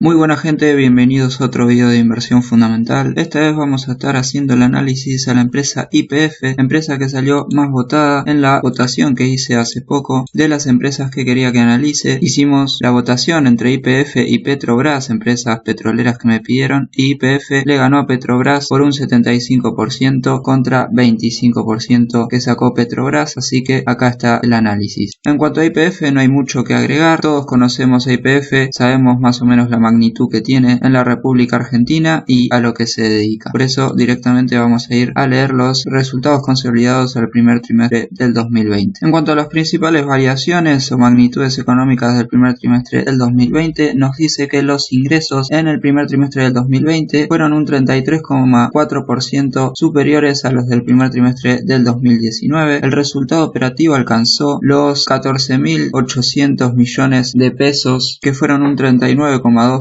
Muy buena gente, bienvenidos a otro video de inversión fundamental. Esta vez vamos a estar haciendo el análisis a la empresa YPF, empresa que salió más votada en la votación que hice hace poco de las empresas que quería que analice. Hicimos la votación entre YPF y Petrobras, empresas petroleras que me pidieron, y YPF le ganó a Petrobras por un 75% contra 25% que sacó Petrobras, así que acá está el análisis. En cuanto a YPF no hay mucho que agregar, todos conocemos a YPF, sabemos más o menos la magnitud que tiene en la República Argentina y a lo que se dedica. Por eso directamente vamos a ir a leer los resultados consolidados al primer trimestre del 2020. En cuanto a las principales variaciones o magnitudes económicas del primer trimestre del 2020, nos dice que los ingresos en el primer trimestre del 2020 fueron un 33,4% superiores a los del primer trimestre del 2019. El resultado operativo alcanzó los 14.800 millones de pesos, que fueron un 39,2%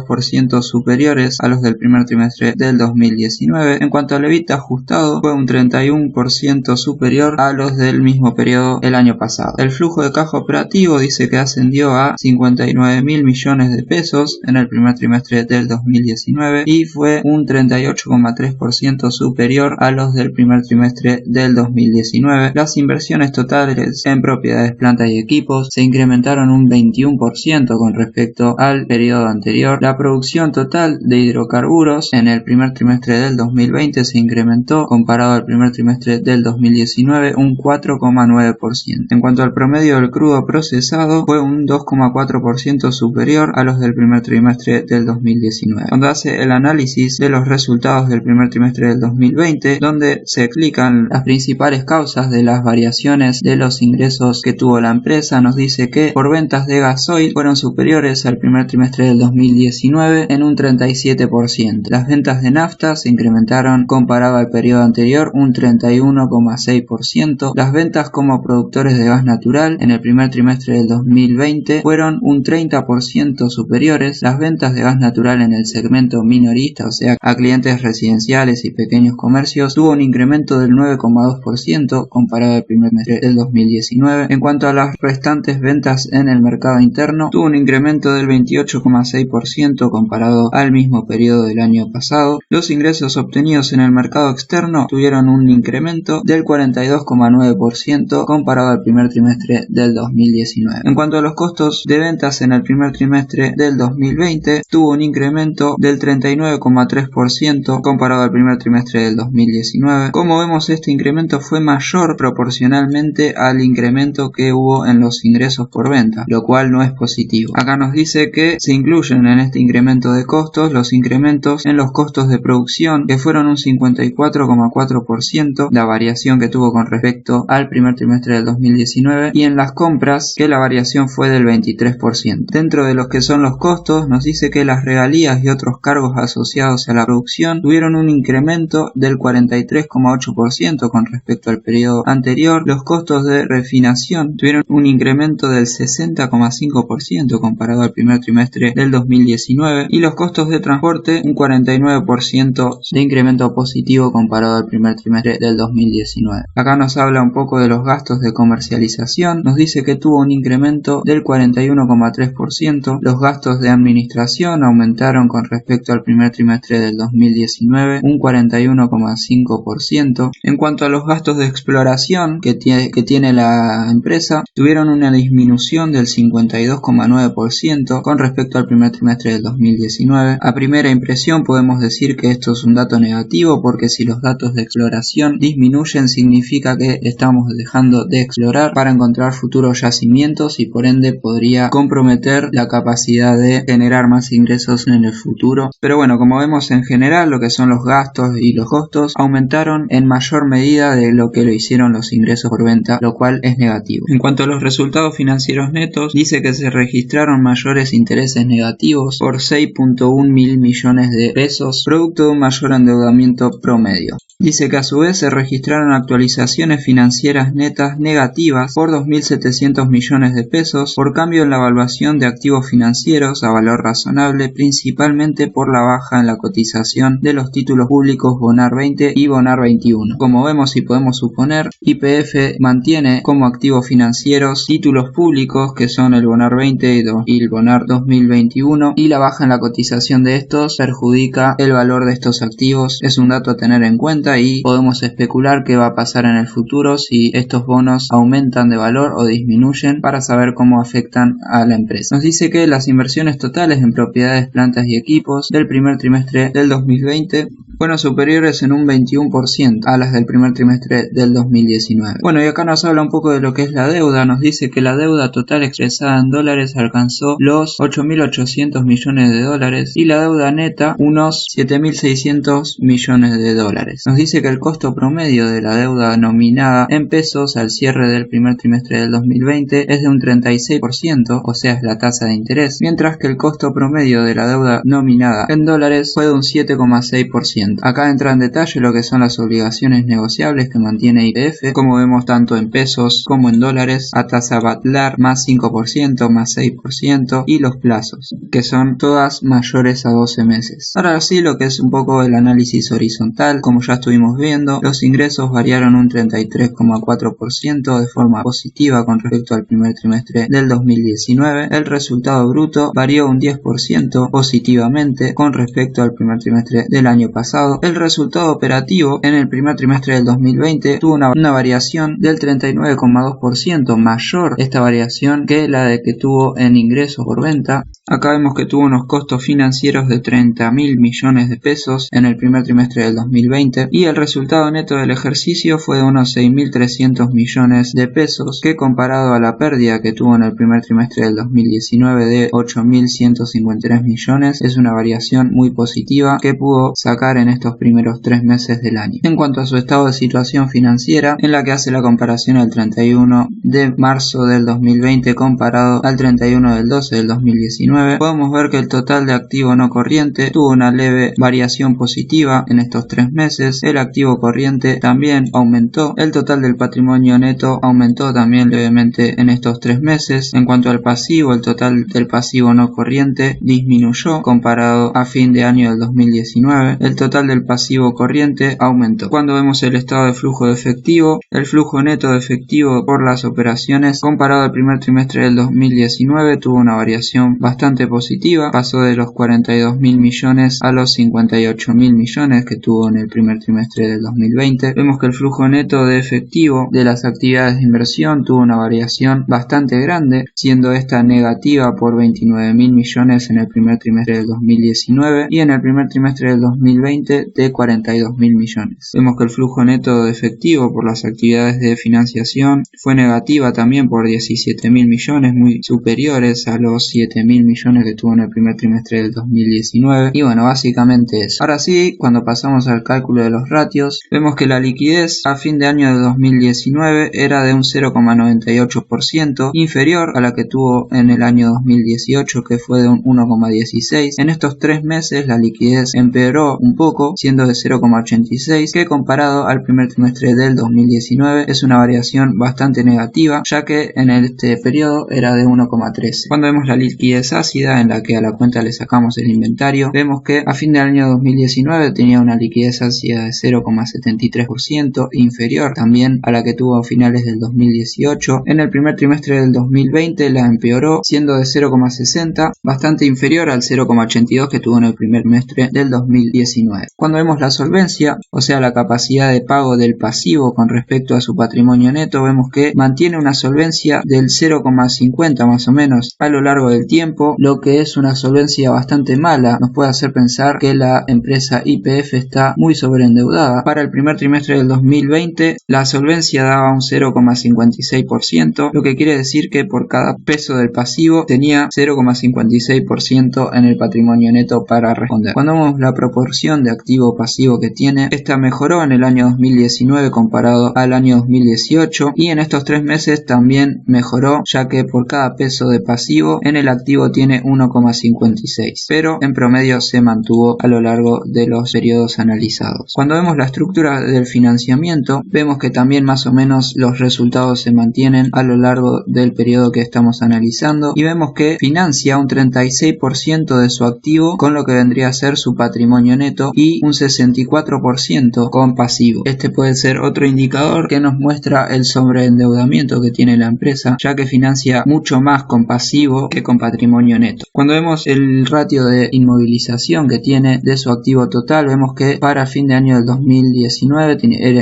superiores a los del primer trimestre del 2019. En cuanto al EBITDA ajustado, fue un 31% superior a los del mismo periodo el año pasado. El flujo de caja operativo dice que ascendió a 59.000 millones de pesos en el primer trimestre del 2019 y fue un 38,3% superior a los del primer trimestre del 2019. Las inversiones totales en propiedades, plantas y equipos se incrementaron un 21% con respecto al periodo anterior. La producción total de hidrocarburos en el primer trimestre del 2020 se incrementó comparado al primer trimestre del 2019 un 4,9%. En cuanto al promedio del crudo procesado, fue un 2,4% superior a los del primer trimestre del 2019. Cuando hace el análisis de los resultados del primer trimestre del 2020, donde se explican las principales causas de las variaciones de los ingresos que tuvo la empresa, nos dice que por ventas de gasoil fueron superiores al primer trimestre del 2019 en un 37%. Las ventas de nafta se incrementaron comparado al periodo anterior un 31,6%. Las ventas como productores de gas natural en el primer trimestre del 2020 fueron un 30% superiores. Las ventas de gas natural en el segmento minorista, o sea, a clientes residenciales y pequeños comercios, tuvo un incremento del 9,2% comparado al primer trimestre del 2019. En cuanto a las restantes ventas en el mercado interno, tuvo un incremento del 28,6% comparado al mismo periodo del año pasado. Los ingresos obtenidos en el mercado externo tuvieron un incremento del 42,9% comparado al primer trimestre del 2019. En cuanto a los costos de ventas en el primer trimestre del 2020, tuvo un incremento del 39,3% comparado al primer trimestre del 2019. Como vemos, este incremento fue mayor proporcionalmente al incremento que hubo en los ingresos por venta, lo cual no es positivo. Acá nos dice que se incluyen en este incremento de costos los incrementos en los costos de producción, que fueron un 54,4%, la variación que tuvo con respecto al primer trimestre del 2019, y en las compras, que la variación fue del 23%. Dentro de los que son los costos, nos dice que las regalías y otros cargos asociados a la producción tuvieron un incremento del 43,8% con respecto al periodo anterior. Los costos de refinación tuvieron un incremento del 60,5% comparado al primer trimestre del 2019, y los costos de transporte un 49% de incremento positivo comparado al primer trimestre del 2019. Acá nos habla un poco de los gastos de comercialización, nos dice que tuvo un incremento del 41,3%, los gastos de administración aumentaron con respecto al primer trimestre del 2019 un 41,5%. En cuanto a los gastos de exploración que tiene la empresa, tuvieron una disminución del 52,9% con respecto al primer trimestre del 2019. A primera impresión podemos decir que esto es un dato negativo, porque si los datos de exploración disminuyen significa que estamos dejando de explorar para encontrar futuros yacimientos y por ende podría comprometer la capacidad de generar más ingresos en el futuro. Pero bueno, como vemos, en general lo que son los gastos y los costos aumentaron en mayor medida de lo que lo hicieron los ingresos por venta, lo cual es negativo. En cuanto a los resultados financieros netos, dice que se registraron mayores intereses negativos por 6,1 mil millones de pesos, producto de un mayor endeudamiento promedio. Dice que a su vez se registraron actualizaciones financieras netas negativas por 2.700 millones de pesos por cambio en la evaluación de activos financieros a valor razonable, principalmente por la baja en la cotización de los títulos públicos Bonar 20 y Bonar 21. Como vemos y podemos suponer, YPF mantiene como activos financieros títulos públicos que son el Bonar 20 y el Bonar 2021, y y la baja en la cotización de estos perjudica el valor de estos activos. Es un dato a tener en cuenta y podemos especular qué va a pasar en el futuro si estos bonos aumentan de valor o disminuyen para saber cómo afectan a la empresa. Nos dice que las inversiones totales en propiedades, plantas y equipos del primer trimestre del 2020 fueron superiores en un 21% a las del primer trimestre del 2019. Bueno, y acá nos habla un poco de lo que es la deuda. Nos dice que la deuda total expresada en dólares alcanzó los 8.800 millones de dólares y la deuda neta unos 7.600 millones de dólares. Nos dice que el costo promedio de la deuda nominada en pesos al cierre del primer trimestre del 2020 es de un 36%, o sea, es la tasa de interés, mientras que el costo promedio de la deuda nominada en dólares fue de un 7,6%. Acá entra en detalle lo que son las obligaciones negociables que mantiene YPF, como vemos tanto en pesos como en dólares, a tasa BATLAR más 5%, más 6% y los plazos, que son todas mayores a 12 meses. Ahora sí, lo que es un poco el análisis horizontal, como ya estuvimos viendo, los ingresos variaron un 33,4% de forma positiva con respecto al primer trimestre del 2019, el resultado bruto varió un 10% positivamente con respecto al primer trimestre del año pasado. El resultado operativo en el primer trimestre del 2020 tuvo una variación del 39,2%, mayor esta variación que la de que tuvo en ingresos por venta. Acá vemos que tuvo unos costos financieros de 30.000 millones de pesos en el primer trimestre del 2020 y el resultado neto del ejercicio fue de unos 6.300 millones de pesos, que comparado a la pérdida que tuvo en el primer trimestre del 2019 de 8.153 millones es una variación muy positiva que pudo sacar en estos primeros 3 meses del año. En cuanto a su estado de situación financiera, en la que hace la comparación al 31 de marzo del 2020 comparado al 31 del 12 del 2019, podemos ver que el total de activo no corriente tuvo una leve variación positiva en estos 3 meses, el activo corriente también aumentó, el total del patrimonio neto aumentó también levemente en estos 3 meses, en cuanto al pasivo, el total del pasivo no corriente disminuyó comparado a fin de año del 2019, el total del pasivo corriente aumentó. Cuando vemos el estado de flujo de efectivo, el flujo neto de efectivo por las operaciones comparado al primer trimestre del 2019 tuvo una variación bastante positiva, pasó de los 42.000 millones a los 58.000 millones que tuvo en el primer trimestre del 2020. Vemos que el flujo neto de efectivo de las actividades de inversión tuvo una variación bastante grande, siendo esta negativa por 29.000 millones en el primer trimestre del 2019 y en el primer trimestre del 2020 de 42.000 millones. Vemos que el flujo neto de efectivo por las actividades de financiación fue negativa también por 17.000 millones, muy superiores a los 7.000 millones que tuvo en el primer trimestre del 2019. Y bueno, básicamente eso. Ahora sí, cuando pasamos al cálculo de los ratios, vemos que la liquidez a fin de año de 2019 era de un 0,98%, inferior a la que tuvo en el año 2018, que fue de un 1,16%. En estos 3 meses la liquidez empeoró un poco, siendo de 0,86, que comparado al primer trimestre del 2019 es una variación bastante negativa, ya que en este periodo era de 1,13. Cuando vemos la liquidez ácida, en la que a la cuenta le sacamos el inventario, vemos que a fin del año 2019 tenía una liquidez ácida de 0,73%, inferior también a la que tuvo a finales del 2018. En el primer trimestre del 2020 la empeoró, siendo de 0,60, bastante inferior al 0,82 que tuvo en el primer trimestre del 2019. Cuando vemos la solvencia, o sea la capacidad de pago del pasivo con respecto a su patrimonio neto, vemos que mantiene una solvencia del 0,50 más o menos a lo largo del tiempo, lo que es una solvencia bastante mala. Nos puede hacer pensar que la empresa YPF está muy sobreendeudada. Para el primer trimestre del 2020 la solvencia daba un 0,56%, lo que quiere decir que por cada peso del pasivo tenía 0,56% en el patrimonio neto para responder. Cuando vemos la proporción de activo pasivo que tiene, esta mejoró en el año 2019 comparado al año 2018 y en estos 3 meses también mejoró, ya que por cada peso de pasivo en el activo tiene 1,56, pero en promedio se mantuvo a lo largo de los periodos analizados. Cuando vemos la estructura del financiamiento, vemos que también más o menos los resultados se mantienen a lo largo del periodo que estamos analizando y vemos que financia un 36% de su activo con lo que vendría a ser su patrimonio neto y un 64% con pasivo. Este puede ser otro indicador que nos muestra el sobreendeudamiento que tiene la empresa, ya que financia mucho más con pasivo que con patrimonio neto. Cuando vemos el ratio de inmovilización que tiene de su activo total, vemos que para fin de año del 2019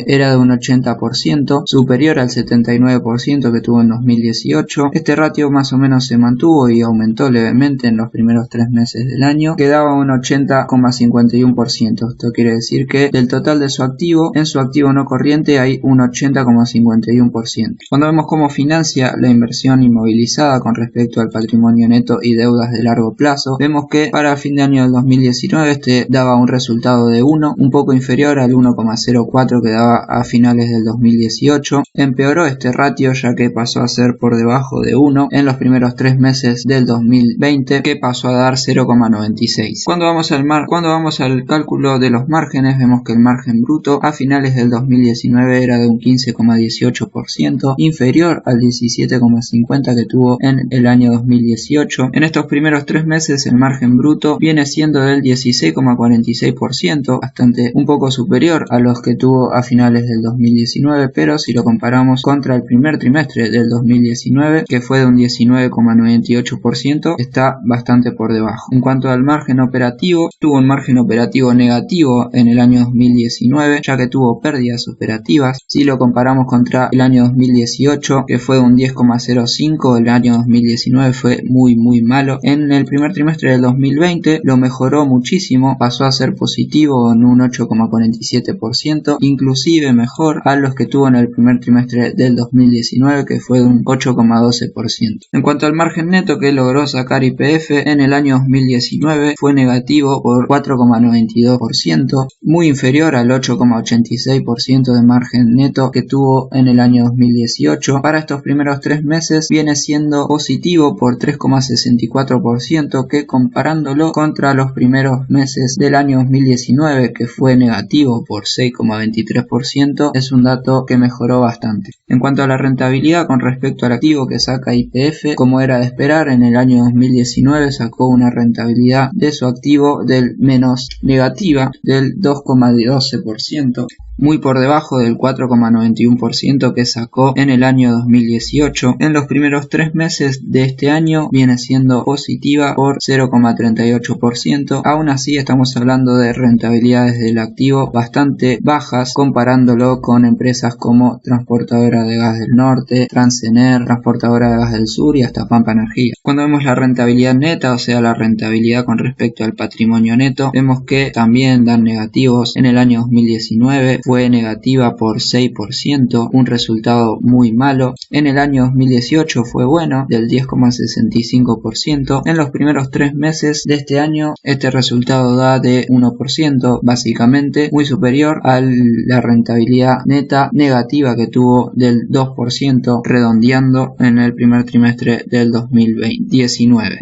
era de un 80%, superior al 79% que tuvo en 2018. Este ratio más o menos se mantuvo y aumentó levemente en los primeros 3 meses del año, que daba un 80,51%. Esto quiere decir que del total de su activo, en su activo no corriente hay un 80,51%. Cuando vemos cómo financia la inversión inmovilizada con respecto al patrimonio neto y deudas de largo plazo, vemos que para fin de año del 2019 este daba un resultado de 1, un poco inferior al 1,04 que daba a finales del 2018. Empeoró este ratio ya que pasó a ser por debajo de 1 en los primeros 3 meses del 2020, que pasó a dar 0,96. Cuando vamos al cálculo de los márgenes, vemos que el margen bruto a finales del 2019 era de un 15,18%, inferior al 17,50 que tuvo en el año 2018. En estos primeros 3 meses el margen bruto viene siendo del 16,46%, bastante un poco superior a los que tuvo a finales del 2019, pero si lo comparamos contra el primer trimestre del 2019, que fue de un 19,98%, está bastante por debajo. En cuanto al margen operativo, tuvo un margen operativo negativo en el año 2019, ya que tuvo pérdidas operativas. Si lo comparamos contra el año 2018, que fue un 10,05, el año 2019 fue muy malo. En el primer trimestre del 2020 lo mejoró muchísimo, pasó a ser positivo en un 8,47%, inclusive mejor a los que tuvo en el primer trimestre del 2019, que fue de un 8,12%. En cuanto al margen neto que logró sacar YPF en el año 2019, fue negativo por 4,92%, muy inferior al 8,86% de margen neto que tuvo en el año 2018. Para estos primeros 3 meses viene siendo positivo por 3,64%, que comparándolo contra los primeros meses del año 2019, que fue negativo por 6,23%, es un dato que mejoró bastante. En cuanto a la rentabilidad con respecto al activo que saca YPF, como era de esperar, en el año 2019 sacó una rentabilidad de su activo del menos negativa del 2,12%, muy por debajo del 4,91% que sacó en el año 2018. En los primeros 3 meses de este año viene siendo positiva por 0,38%. Aún así estamos hablando de rentabilidades del activo bastante bajas comparándolo con empresas como Transportadora de Gas del Norte, Transener, Transportadora de Gas del Sur y hasta Pampa Energía. Cuando vemos la rentabilidad neta, o sea la rentabilidad con respecto al patrimonio neto, vemos que también dan negativos. En el año 2019 fue negativa por 6%, un resultado muy malo. En el año 2018 fue bueno, del 10,65%. En los primeros 3 meses de este año este resultado da de 1%, básicamente muy superior a la rentabilidad neta negativa que tuvo del 2%, redondeando en el primer trimestre del 2019.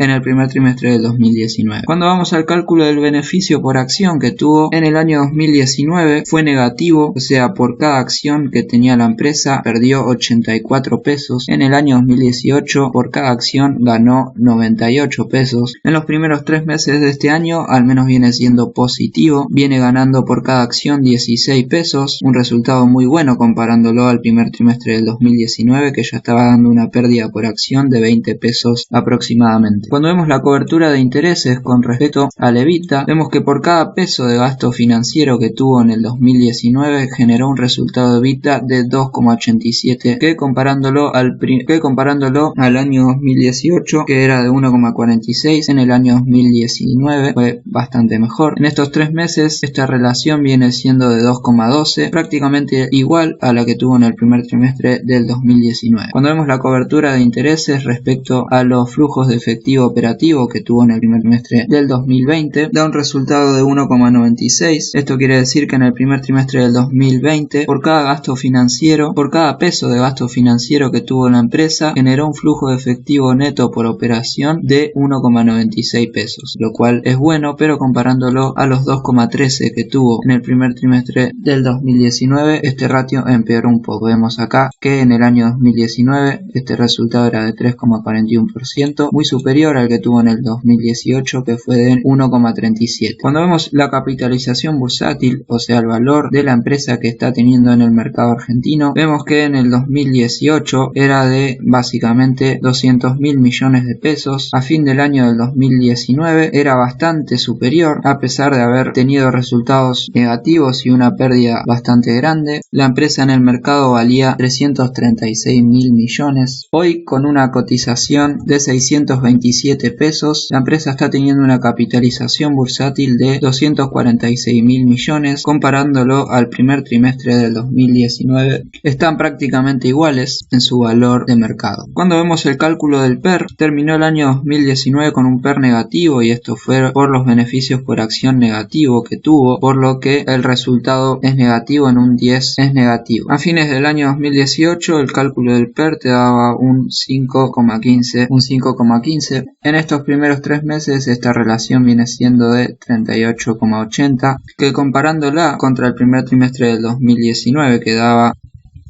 Cuando vamos al cálculo del beneficio por acción que tuvo en el año 2019, fue negativo, o sea, por cada acción que tenía la empresa perdió 84 pesos. En el año 2018 por cada acción ganó 98 pesos. En los primeros 3 meses de este año al menos viene siendo positivo, viene ganando por cada acción 16 pesos, un resultado muy bueno comparándolo al primer trimestre del 2019, que ya estaba dando una pérdida por acción de 20 pesos aproximadamente. Cuando vemos la cobertura de intereses con respecto al EBITDA, vemos que por cada peso de gasto financiero que tuvo en el 2019 generó un resultado de EBITDA de 2,87, que comparándolo al año 2018, que era de 1,46, en el año 2019 fue bastante mejor. En estos 3 meses esta relación viene siendo de 2,12, prácticamente igual a la que tuvo en el primer trimestre del 2019. Cuando vemos la cobertura de intereses respecto a los flujos de efectivo operativo que tuvo en el primer trimestre del 2020, da un resultado de 1,96. Esto quiere decir que en el primer trimestre del del 2020, por cada gasto financiero, por cada peso de gasto financiero que tuvo la empresa, generó un flujo de efectivo neto por operación de 1,96 pesos, lo cual es bueno, pero comparándolo a los 2,13 que tuvo en el primer trimestre del 2019, este ratio empeoró un poco. Vemos acá que en el año 2019 este resultado era de 3,41%, muy superior al que tuvo en el 2018, que fue de 1,37. Cuando vemos la capitalización bursátil, o sea el valor de la empresa que está teniendo en el mercado argentino, vemos que en el 2018 era de básicamente 200.000 millones de pesos. A fin del año del 2019 era bastante superior, a pesar de haber tenido resultados negativos y una pérdida bastante grande. La empresa en el mercado valía 336.000 millones. Hoy, con una cotización de 627 pesos, la empresa está teniendo una capitalización bursátil de 246.000 millones. Comparándolo al primer trimestre del 2019, están prácticamente iguales en su valor de mercado. Cuando vemos el cálculo del PER, terminó el año 2019 con un PER negativo, y esto fue por los beneficios por acción negativo que tuvo, por lo que el resultado es negativo, en un 10 es negativo. A fines del año 2018 el cálculo del PER te daba un 5,15. En estos primeros 3 meses esta relación viene siendo de 38,80, que comparándola contra el primer trimestre del 2019, que daba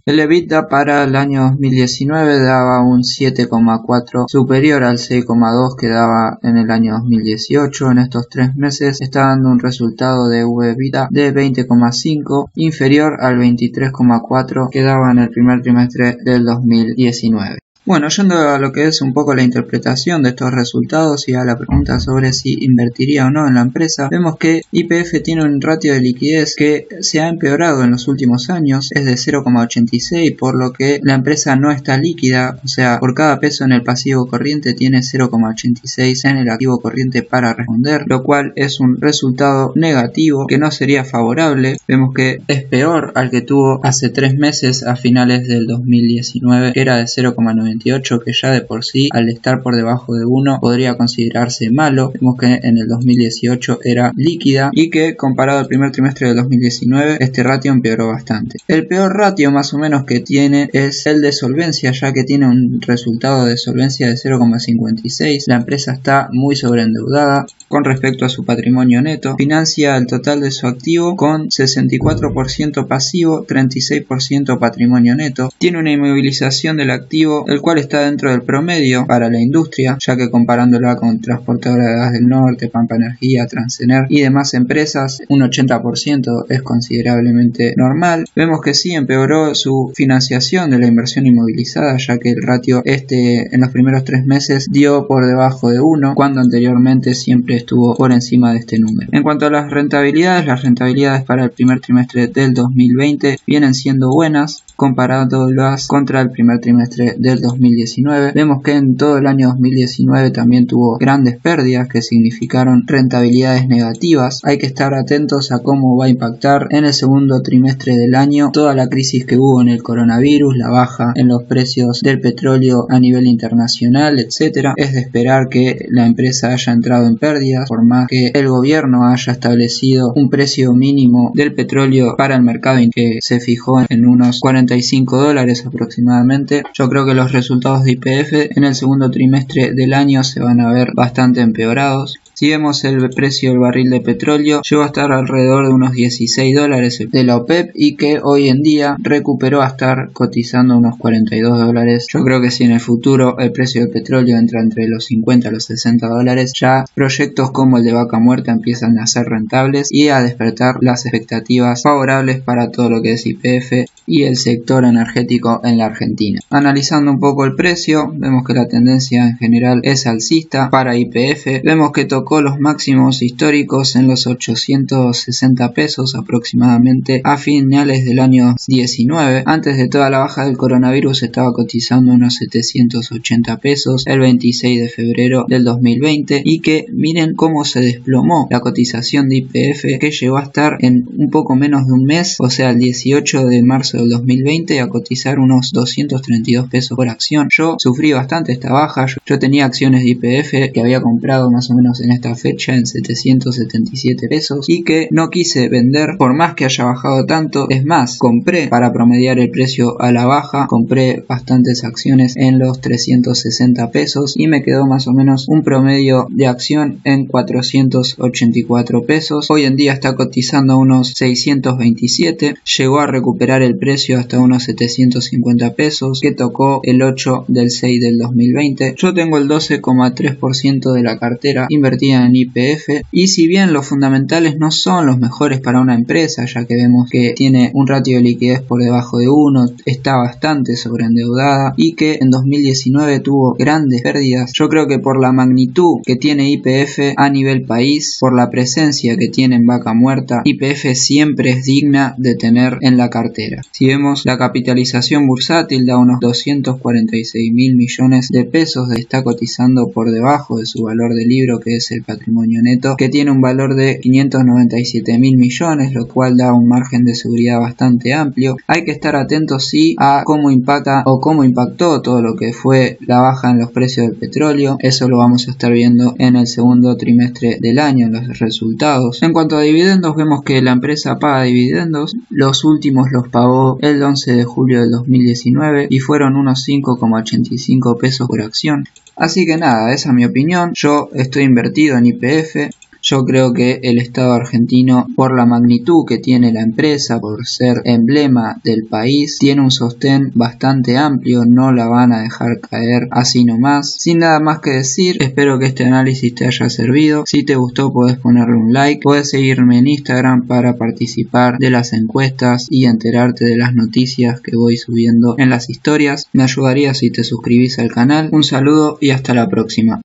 el EBITDA para el año 2019, daba un 7,4 superior al 6,2 que daba en el año 2018. En estos 3 meses está dando un resultado de EBITDA de 20,5, inferior al 23,4 que daba en el primer trimestre del 2019. Bueno, yendo a lo que es un poco la interpretación de estos resultados y a la pregunta sobre si invertiría o no en la empresa, vemos que YPF tiene un ratio de liquidez que se ha empeorado en los últimos años, es de 0,86, por lo que la empresa no está líquida, o sea, por cada peso en el pasivo corriente tiene 0,86 en el activo corriente para responder, lo cual es un resultado negativo que no sería favorable. Vemos que es peor al que tuvo hace 3 meses a finales del 2019, que era de 0,90, que ya de por sí, al estar por debajo de 1, podría considerarse malo. Vemos que en el 2018 era líquida y que comparado al primer trimestre del 2019 este ratio empeoró bastante. El peor ratio más o menos que tiene es el de solvencia, ya que tiene un resultado de solvencia de 0,56. La empresa está muy sobreendeudada con respecto a su patrimonio neto, financia el total de su activo con 64% pasivo, 36% patrimonio neto, tiene una inmovilización del activo el cual está dentro del promedio para la industria, ya que comparándola con Transportadora de Gas del Norte, Pampa Energía, Transener y demás empresas, un 80% es considerablemente normal. Vemos que sí empeoró su financiación de la inversión inmovilizada, ya que el ratio en los primeros 3 meses dio por debajo de 1, cuando anteriormente siempre estuvo por encima de este número. En cuanto a las rentabilidades para el primer trimestre del 2020 vienen siendo buenas, comparándolas contra el primer trimestre del 2019. Vemos que en todo el año 2019 también tuvo grandes pérdidas que significaron rentabilidades negativas. Hay que estar atentos a cómo va a impactar en el segundo trimestre del año toda la crisis que hubo en el coronavirus, la baja en los precios del petróleo a nivel internacional, etcétera. Es de esperar que la empresa haya entrado en pérdidas, por más que el gobierno haya establecido un precio mínimo del petróleo para el mercado que se fijó en unos $45 aproximadamente. Yo creo que los resultados de YPF en el segundo trimestre del año se van a ver bastante empeorados. Si vemos el precio del barril de petróleo, llegó a estar alrededor de unos $16 de la OPEP y que hoy en día recuperó a estar cotizando unos $42. Yo creo que si en el futuro el precio del petróleo entra entre los 50 a los $60, ya proyectos como el de Vaca Muerta empiezan a ser rentables y a despertar las expectativas favorables para todo lo que es YPF y el sector energético en la Argentina. Analizando un poco el precio, vemos que la tendencia en general es alcista para YPF. Vemos que tocó los máximos históricos en los 860 pesos aproximadamente a finales del año 19. Antes de toda la baja del coronavirus estaba cotizando unos 780 pesos el 26 de febrero del 2020 y que miren cómo se desplomó la cotización de YPF, que llegó a estar en un poco menos de un mes, o sea el 18 de marzo del 2020, a cotizar unos 232 pesos por acción. Yo sufrí bastante esta baja. Yo tenía acciones de YPF que había comprado más o menos en esta fecha en 777 pesos y que no quise vender por más que haya bajado tanto. Es más, compré para promediar el precio a la baja, compré bastantes acciones en los 360 pesos y me quedó más o menos un promedio de acción en 484 pesos. Hoy en día está cotizando a unos 627, llegó a recuperar el precio hasta unos 750 pesos que tocó el 8 del 6 del 2020. Yo tengo el 12,3% de la cartera invertida en YPF y si bien los fundamentales no son los mejores para una empresa, ya que vemos que tiene un ratio de liquidez por debajo de 1, está bastante sobreendeudada y que en 2019 tuvo grandes pérdidas, yo creo que por la magnitud que tiene YPF a nivel país, por la presencia que tiene en vaca muerta, YPF siempre es digna de tener en la cartera. Si vemos la capitalización bursátil da unos 246.000 millones de pesos, está cotizando por debajo de su valor de libro, que es el patrimonio neto, que tiene un valor de 597.000 millones, lo cual da un margen de seguridad bastante amplio. Hay que estar atentos sí a cómo impacta o cómo impactó todo lo que fue la baja en los precios del petróleo. Eso lo vamos a estar viendo en el segundo trimestre del año, en los resultados. En cuanto a dividendos, vemos que la empresa paga dividendos. Los últimos los pagó el 11 de julio del 2019 y fueron unos 5,85 pesos por acción. Así que nada, esa es mi opinión. Yo estoy invertido en YPF. Yo creo que el Estado argentino, por la magnitud que tiene la empresa, por ser emblema del país, tiene un sostén bastante amplio, no la van a dejar caer así nomás. Sin nada más que decir, espero que este análisis te haya servido. Si te gustó podés ponerle un like, podés seguirme en Instagram para participar de las encuestas y enterarte de las noticias que voy subiendo en las historias. Me ayudaría si te suscribís al canal. Un saludo y hasta la próxima.